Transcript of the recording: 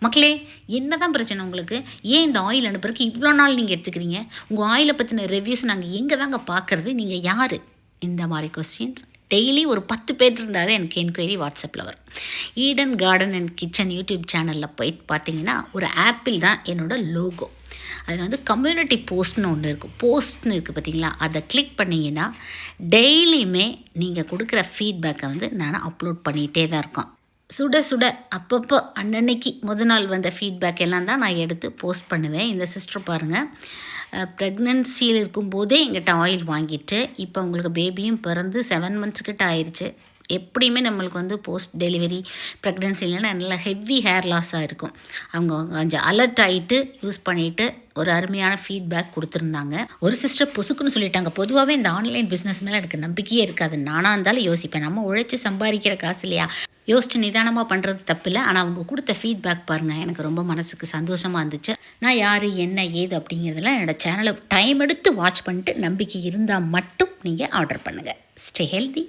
மக்களே, என்னதான் பிரச்சனை உங்களுக்கு? ஏன் இந்த ஆயில் அனுப்புறதுக்கு இவ்வளோ நாள் நீங்கள் எடுத்துக்கிறீங்க? உங்கள் ஆயிலை பற்றின ரிவ்யூஸ் நாங்கள் எங்கே தாங்க பார்க்குறது? நீங்கள் யார்? இந்த மாதிரி கொஸ்டின்ஸ் டெய்லி ஒரு 10 பேர் இருந்தால் தான் எனக்கு என்கொயரி வாட்ஸ்அப்பில் வரும். Eden garden and kitchen YouTube சேனலில் போயிட்டு பார்த்தீங்கன்னா ஒரு ஆப்பிள் தான் என்னோடய லோகோ. அதில் வந்து கம்யூனிட்டி போஸ்ட்னு ஒன்று இருக்குது. போஸ்ட்னு இருக்குது பார்த்தீங்களா? அதை கிளிக் பண்ணிங்கன்னா டெய்லியுமே நீங்கள் கொடுக்குற ஃபீட்பேக்கை வந்து நான் அப்லோட் பண்ணிகிட்டே தான் இருக்கேன். சுட சுட அப்பப்போ அன்னன்னைக்கு நாள் வந்த ஃபீட்பேக் எல்லாம் தான் நான் எடுத்து போஸ்ட் பண்ணுவேன். இந்த சிஸ்டர் பாருங்கள், ப்ரெக்னென்சியில் இருக்கும்போதே எங்கிட்ட ஆயில் வாங்கிட்டு இப்போ உங்களுக்கு பேபியும் பிறந்து 7 months கிட்ட ஆயிடுச்சு. எப்படியுமே நம்மளுக்கு வந்து போஸ்ட் டெலிவரி ப்ரெக்னென்சிலனா நல்லா ஹெவி ஹேர் லாஸாக இருக்கும். அவங்க கொஞ்சம் அலர்ட் ஆகிட்டு யூஸ் பண்ணிவிட்டு ஒரு அருமையான ஃபீட்பேக் கொடுத்துருந்தாங்க. ஒரு சிஸ்டர் பொசுக்குன்னு சொல்லிட்டாங்க, பொதுவாகவே இந்த ஆன்லைன் பிஸ்னஸ் மேலே எனக்கு நம்பிக்கையே இருக்காது. நானாக இருந்தாலும் யோசிப்பேன், நம்ம உழைச்சி சம்பாதிக்கிற காசு இல்லையா, யோசிச்சு நிதானமாக பண்ணுறது தப்பில்லை. ஆனால் அவங்க கொடுத்த ஃபீட்பேக் பாருங்கள், எனக்கு ரொம்ப மனசுக்கு சந்தோஷமாக இருந்துச்சு. நான் யார் என்ன ஏது அப்படிங்கிறதெல்லாம் என்னோடய சேனலை டைம் எடுத்து வாட்ச் பண்ணிட்டு நம்பிக்கை இருந்தால் மட்டும் நீங்கள் ஆர்டர் பண்ணுங்கள். Stay healthy.